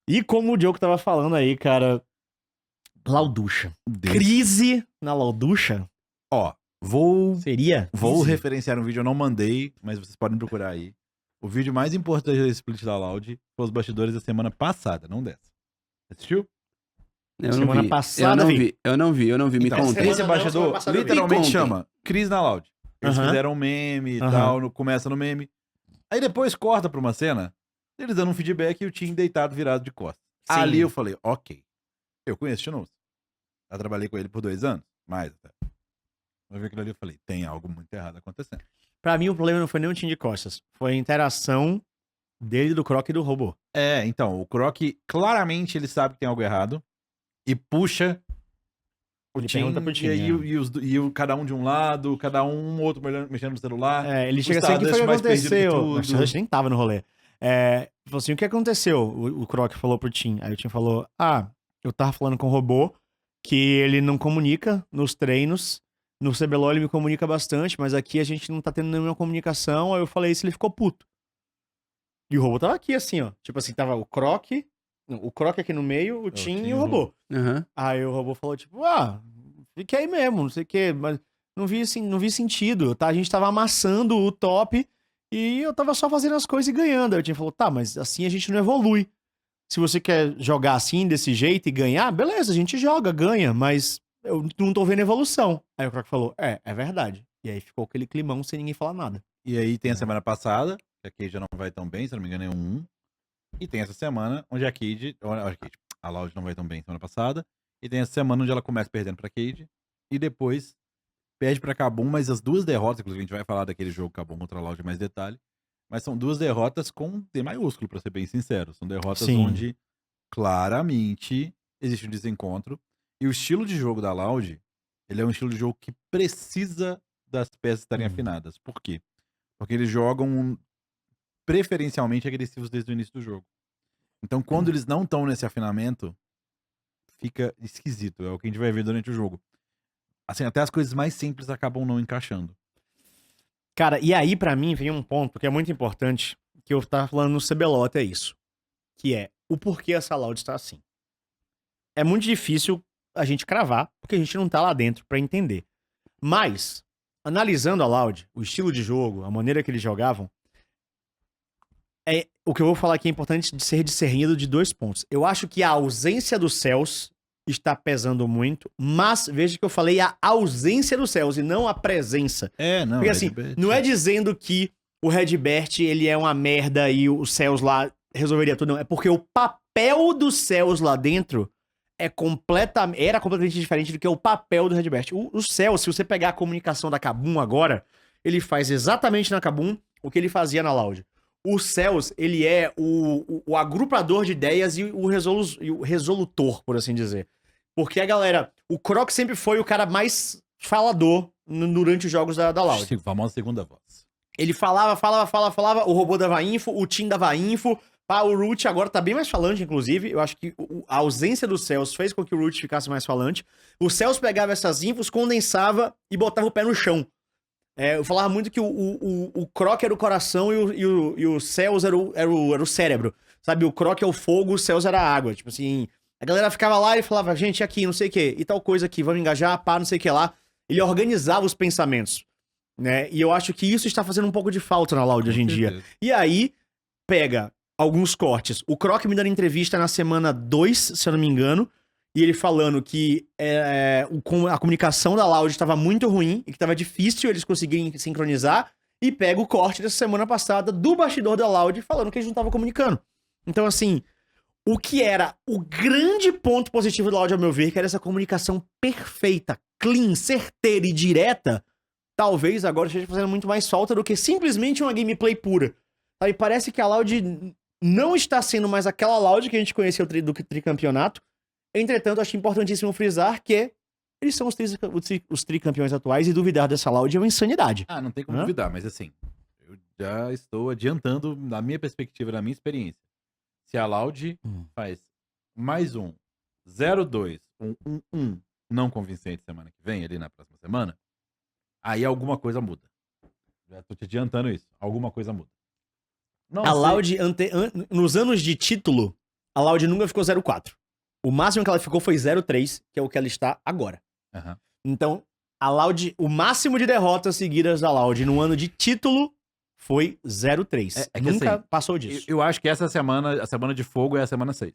E como o Diogo tava falando aí, cara, Lauducha. Crise na Lauducha Ó, vou seria? Vou Crise? referenciar um vídeo, eu não mandei, mas vocês podem procurar aí. O vídeo mais importante da split da Loud foi os bastidores da semana passada, não dessa. Assistiu? Eu não Semana vi. passada, Eu não vi. Me Então, contem. esse Semana não, semana bastidor passada eu vi. Me literalmente contem. chama Cris na Loud. Eles Aham. fizeram um meme e Aham. tal, começa no meme. Aí depois corta pra uma cena, eles dando um feedback e o Tim deitado virado de costas. Sim. Ali eu falei, ok, eu conheço o Tinoz. Já trabalhei com ele por 2 anos, mais até. Eu vi aquilo ali e falei, tem algo muito errado acontecendo. Pra mim, o problema não foi nem o time de costas. Foi a interação dele, do Croc e do robô. É, então, o Croc, claramente ele sabe que tem algo errado e puxa o Ele Tim, pergunta pro Tim, e aí é. cada um de um lado, cada um outro mexendo no celular. É, ele chega O assim, o que foi que Stardust mais perdido que aconteceu? tudo. O Stardust nem tava no rolê. Falou assim, o que aconteceu? O Croc falou pro Tim. Aí o Tim falou, eu tava falando com o robô que ele não comunica nos treinos. No CBLOL ele me comunica bastante, mas aqui a gente não tá tendo nenhuma comunicação. Aí eu falei isso, ele ficou puto. E o robô tava aqui assim, ó. Tipo assim, tava o Croc aqui no meio, o Tim e o robô. Aham. Aí o robô falou, tipo, fica aí mesmo, não sei o quê, mas não vi sentido, tá? A gente tava amassando o top e eu tava só fazendo as coisas e ganhando. Aí o time falou, tá, mas assim a gente não evolui. Se você quer jogar assim, desse jeito e ganhar, beleza, a gente joga, ganha, mas eu não tô vendo evolução. Aí o Croc falou, é verdade. E aí ficou aquele climão sem ninguém falar nada. E aí tem a semana passada, que a Cade já não vai tão bem, se não me engano é um 1. E tem essa semana onde a Loud não vai tão bem semana passada. E tem essa semana onde ela começa perdendo pra Cade. E depois perde pra Kabum, mas as duas derrotas, inclusive a gente vai falar daquele jogo Kabum contra a Loud em mais detalhe. Mas são duas derrotas com D maiúsculo, pra ser bem sincero. São derrotas Sim. onde claramente existe um desencontro. E o estilo de jogo da Loud, ele é um estilo de jogo que precisa das peças estarem afinadas. Por quê? Porque eles jogam preferencialmente agressivos desde o início do jogo. Então, quando eles não estão nesse afinamento, fica esquisito. É o que a gente vai ver durante o jogo. Assim, até as coisas mais simples acabam não encaixando. Cara, e aí pra mim vem um ponto que é muito importante, que eu tava falando no CBLOL até isso, que é o porquê essa Loud está assim. É muito difícil a gente cravar, porque a gente não tá lá dentro pra entender. Mas, analisando a Loud, o estilo de jogo, a maneira que eles jogavam, o que eu vou falar aqui é importante de ser discernido de 2 pontos. Eu acho que a ausência dos céus está pesando muito, mas veja que eu falei a ausência dos céus e não a presença. Não. Porque assim, não é dizendo que o Redbert ele é uma merda e os céus lá resolveria tudo, não. É porque o papel dos céus lá dentro era completamente diferente do que o papel do Redbert. O céu, se você pegar a comunicação da Kabum agora, ele faz exatamente na Kabum o que ele fazia na Loud. O Céus, ele é o agrupador de ideias e o resolutor, por assim dizer. Porque a galera... O Croc sempre foi o cara mais falador durante os jogos da Loud. A famosa segunda voz. Ele falava, o robô dava info, o Tim dava info. O Root agora tá bem mais falante, inclusive. Eu acho que a ausência do Céus fez com que o Root ficasse mais falante. O Céus pegava essas infos, condensava e botava o pé no chão. Eu falava muito que o Croc era o coração e o Céus era o cérebro. Sabe, o Croc é o fogo, o Céus era a água. Tipo assim, a galera ficava lá e falava, gente, aqui, não sei o que, e tal coisa aqui, vamos engajar, pá, não sei o que lá. Ele organizava os pensamentos, né? E eu acho que isso está fazendo um pouco de falta na Loud hoje em dia. E aí, pega alguns cortes. O Croc me dando entrevista na semana 2, se eu não me engano, e ele falando que a comunicação da Loud estava muito ruim e que estava difícil eles conseguirem sincronizar. E pega o corte dessa semana passada do bastidor da Loud falando que eles não estavam comunicando. Então, assim, o que era o grande ponto positivo da Loud, ao meu ver, que era essa comunicação perfeita, clean, certeira e direta, talvez agora esteja fazendo muito mais falta do que simplesmente uma gameplay pura. Aí parece que a Loud não está sendo mais aquela Loud que a gente conheceu do tricampeonato. Entretanto, acho importantíssimo frisar que eles são os tricampeões atuais e duvidar dessa Loud é uma insanidade. Não tem como duvidar, mas assim, eu já estou adiantando na minha perspectiva, na minha experiência. Se a Loud faz mais um 0-2, um 1-1 não convincente semana que vem, ali na próxima semana, aí alguma coisa muda. Já tô te adiantando isso. Alguma coisa muda. A Loud, nos anos de título, A Loud nunca ficou 0-4. O máximo que ela ficou foi 0-3, que é o que ela está agora. Aham. Então, a Loud, o máximo de derrotas seguidas da Loud no ano de título foi 0-3. É que Nunca assim, passou disso. Eu acho que essa semana, a semana de fogo é a semana 6.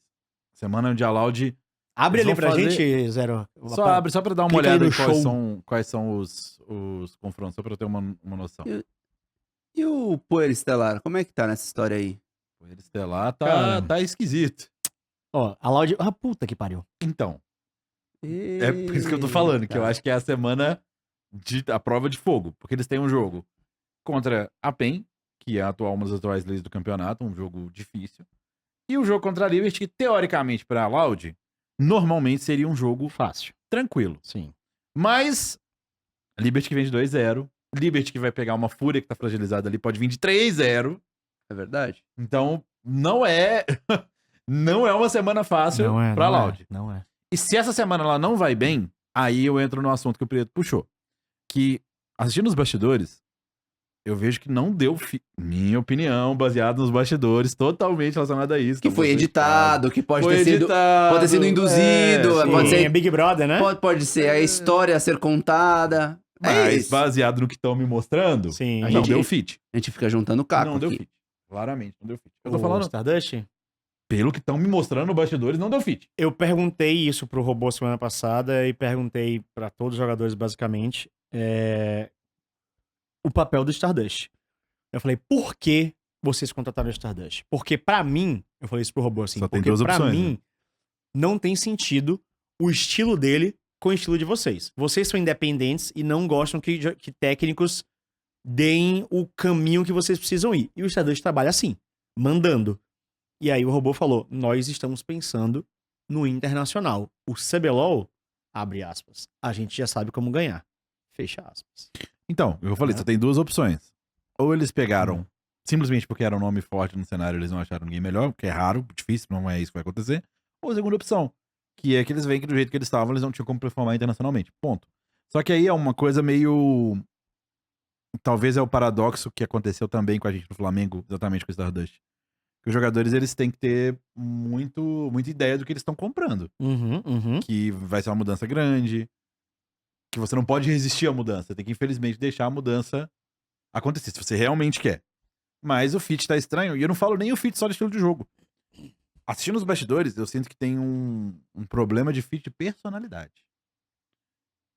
Semana onde a Loud... Abre eles ali vão pra fazer- gente, Zero. Só abre, só pra dar uma Clica aí olhada no em show. quais são os confrontos, só pra eu ter uma noção. E o Poeira Estelar, como é que tá nessa história aí? O Estelar Cara. tá esquisito. Ó, a Loud... Ah, puta que pariu. Então, é por isso que eu tô falando, que eu acho que é a semana a prova de fogo. Porque eles têm um jogo contra a PEN, que é uma das atuais leis do campeonato, um jogo difícil. E o jogo contra a Liberty, que teoricamente pra Loud, normalmente seria um jogo Fácil. tranquilo. Sim. Mas, Liberty que vem de 2-0, Liberty que vai pegar uma Fúria que tá fragilizada ali, pode vir de 3-0. É verdade? Então, não é não é uma semana fácil pra Loud. Não é. E se essa semana ela não vai bem, aí eu entro no assunto que o Prieto puxou. Que, assistindo os bastidores, eu vejo que não deu minha opinião, baseado nos bastidores, totalmente relacionada a isso. Que então foi vocês editado, que pode Foi ter sido... editado, pode ter sido induzido, Sim, pode ser- Big Brother, né? Pode ser a história a ser contada. É Mas isso. baseado no que estão me mostrando, Sim. não gente- deu fit. A gente fica juntando caco Não deu aqui. fit. Claramente, não deu fit. Eu tô O falando, Stardust? pelo que estão me mostrando nos bastidores, não deu fit. Eu perguntei isso pro robô semana passada e perguntei pra todos os jogadores, basicamente, o papel do Stardust. Eu falei, por que vocês contrataram o Stardust? Porque pra mim, eu falei isso pro robô assim, Só tem porque duas pra opções, mim, não tem sentido o estilo dele com o estilo de vocês. Vocês são independentes e não gostam que técnicos deem o caminho que vocês precisam ir. E o Stardust trabalha assim, mandando. E aí o robô falou, nós estamos pensando no internacional. O CBLOL, abre aspas, a gente já sabe como ganhar. Fecha aspas. Então, eu falei, É. só tem duas opções. Ou eles pegaram, simplesmente porque era um nome forte no cenário, eles não acharam ninguém melhor, porque é raro, difícil, não é isso que vai acontecer. Ou a segunda opção, que é que eles veem que do jeito que eles estavam, eles não tinham como performar internacionalmente. Ponto. Só que aí é uma coisa meio... Talvez é o paradoxo que aconteceu também com a gente no Flamengo, exatamente com o Stardust. Que os jogadores, eles têm que ter muita ideia do que eles estão comprando. Que vai ser uma mudança grande, que você não pode resistir à mudança. Você tem que, infelizmente, deixar a mudança acontecer, se você realmente quer. Mas o fit tá estranho, e eu não falo nem o fit só de estilo de jogo. Assistindo os bastidores, eu sinto que tem um problema de fit de personalidade.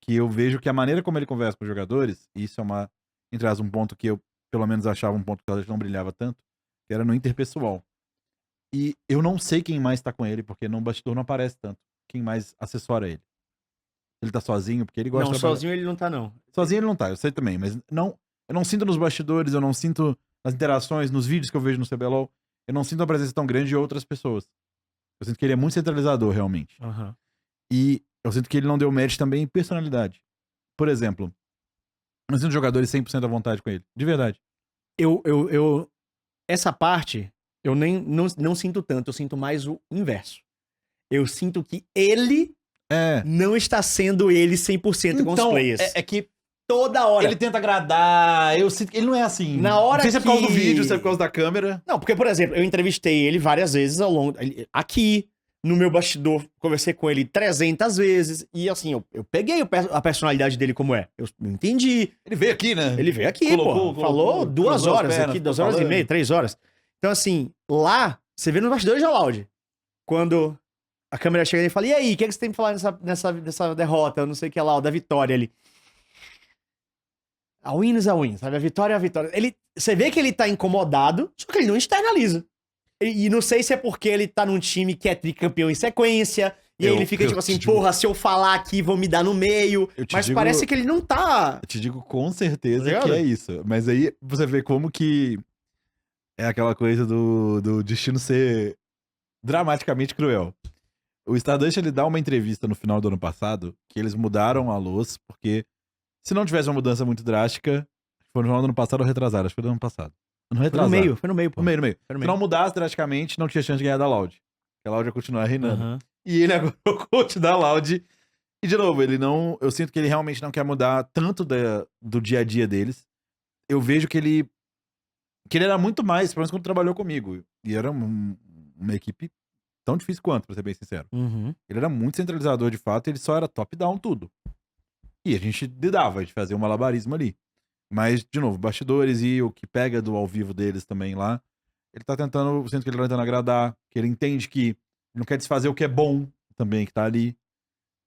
Que eu vejo que a maneira como ele conversa com os jogadores, e isso é entre aspas, um ponto que eu, pelo menos, achava um ponto que ele não brilhava tanto, que era no interpessoal. E eu não sei quem mais tá com ele, porque no bastidor não aparece tanto. Quem mais assessora ele. Ele tá sozinho, porque ele gosta Não, de trabalhar. sozinho ele não tá, não. Sozinho ele não tá, eu sei também, mas eu não sinto nos bastidores, eu não sinto nas interações, nos vídeos que eu vejo no CBLOL, eu não sinto uma presença tão grande de outras pessoas. Eu sinto que ele é muito centralizador, realmente. E eu sinto que ele não deu match também em personalidade. Por exemplo, eu não sinto jogadores 100% à vontade com ele. De verdade. Essa parte, eu não sinto tanto, eu sinto mais o inverso. Eu sinto que ele não está sendo ele 100% com os players. É que Toda hora. ele tenta agradar, eu sinto que ele não é assim. Na hora não sei se é por causa do que- vídeo, se é por causa da câmera. Não, porque, por exemplo, eu entrevistei ele várias vezes ao longo... Aqui, no meu bastidor, conversei com ele 300 vezes. E, assim, eu peguei a personalidade dele como é. Eu entendi. Ele veio aqui, né? Ele veio aqui, Colocou, falou 2 cruzou as horas pernas, aqui, ficou 2 horas e falando. meia, 3 horas. Então, assim, lá, você vê nos bastidores da Loud. Quando a câmera chega e fala, e aí, o que você tem pra falar nessa derrota? Não sei o que lá, da vitória ali. A win is a win, sabe? A vitória é a vitória. Você vê que ele tá incomodado, só que ele não externaliza. E não sei se é porque ele tá num time que é tricampeão em sequência, e aí ele fica tipo assim, porra, se eu falar aqui, vão me dar no meio. Eu te Mas digo- parece que ele não tá... Eu te digo com certeza Tá ligado? que é isso. Mas aí você vê como que é aquela coisa do destino ser dramaticamente cruel. O Stardust, ele dá uma entrevista no final do ano passado que eles mudaram a luz, porque se não tivesse uma mudança muito drástica, foi no final do ano passado ou retrasado, acho que foi do ano passado. Ano Foi retrasado. no meio, pô. No meio. Foi no Se meio. não mudasse drasticamente, não tinha chance de ganhar da Loud. Porque a Loud ia continuar reinando. Aham. E ele agora é o coach da Loud. E, de novo, ele não... Eu sinto que ele realmente não quer mudar tanto do dia a dia deles. Eu vejo que ele era muito mais, pelo menos quando trabalhou comigo. E era uma equipe tão difícil quanto, pra ser bem sincero. Uhum. Ele era muito centralizador de fato, ele só era top-down tudo. E a gente lidava, a gente fazia um malabarismo ali. Mas, de novo, bastidores e o que pega do ao vivo deles também lá, ele tá tentando, sinto que ele tá tentando agradar, que ele entende que ele não quer desfazer o que é bom também, que tá ali.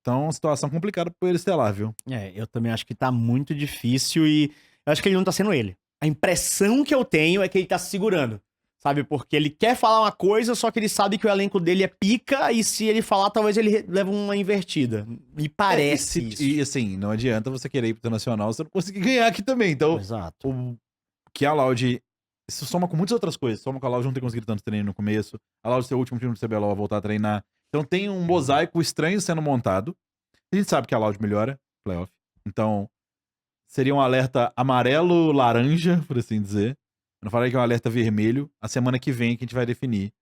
Então, uma situação complicada pro ele estelar, viu? Eu também acho que tá muito difícil e eu acho que ele não tá sendo ele. A impressão que eu tenho é que ele tá se segurando, sabe? Porque ele quer falar uma coisa, só que ele sabe que o elenco dele é pica e se ele falar, talvez ele leve uma invertida. Me parece isso. E assim, não adianta você querer ir pro internacional se você não conseguir ganhar aqui também. Então, Exato. o que a Loud... Isso soma com muitas outras coisas. Soma com a Loud não ter conseguido tanto treino no começo. A Loud ser o último time do CBLOL a voltar a treinar. Então tem um mosaico estranho sendo montado. A gente sabe que a Loud melhora playoff. Então, seria um alerta amarelo-laranja, por assim dizer. Eu não falei que é um alerta vermelho. A semana que vem que a gente vai definir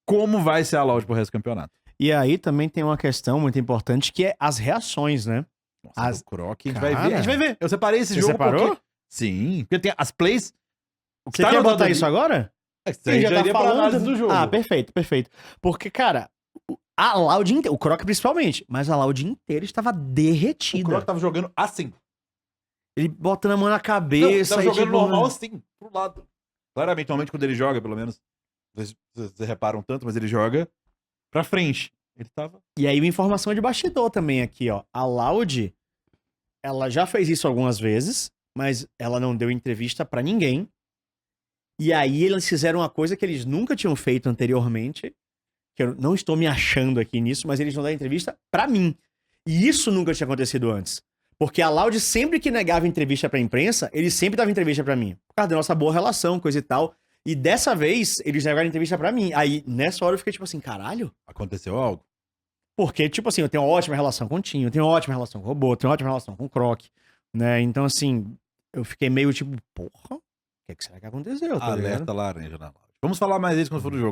como vai ser a Loud pro resto do campeonato. E aí também tem uma questão muito importante que é as reações, né? Nossa, o Croc, a gente Cara. vai ver. A gente vai ver. Eu separei esse Você jogo separou? porque... Sim, porque tem as plays... O Você tá quer anotado botar ali- isso agora? Isso aí já iria pra análise do jogo. Ah, perfeito, perfeito. Porque, cara, a Loud inteira, o Croc principalmente, mas a Loud inteira estava O derretida. Croc tava jogando assim. Ele botando a mão na Não, cabeça. tava e, jogando tipo, normal assim, pro lado. Claramente, normalmente quando ele joga, pelo menos, vocês reparam tanto, mas ele joga pra frente. Ele tava... E aí, uma informação de bastidor também aqui, ó. A Loud, ela já fez isso algumas vezes, mas ela não deu entrevista pra ninguém. E aí, eles fizeram uma coisa que eles nunca tinham feito anteriormente, que eu não estou me achando aqui nisso, mas eles vão dar entrevista pra mim. E isso nunca tinha acontecido antes. Porque a Loud, sempre que negava entrevista pra imprensa, ele sempre dava entrevista pra mim. Por causa da nossa boa relação, coisa e tal. E dessa vez, eles negaram entrevista pra mim. Aí, nessa hora, eu fiquei tipo assim, caralho? Aconteceu algo? Porque, tipo assim, eu tenho uma ótima relação com o Tinho, eu tenho uma ótima relação com o Robô, eu tenho uma ótima relação com o Croc, né? Então, assim, eu fiquei meio tipo, porra, o que será que aconteceu? Tá ligado? Alerta laranja na Loud. Vamos falar mais disso quando for do jogo.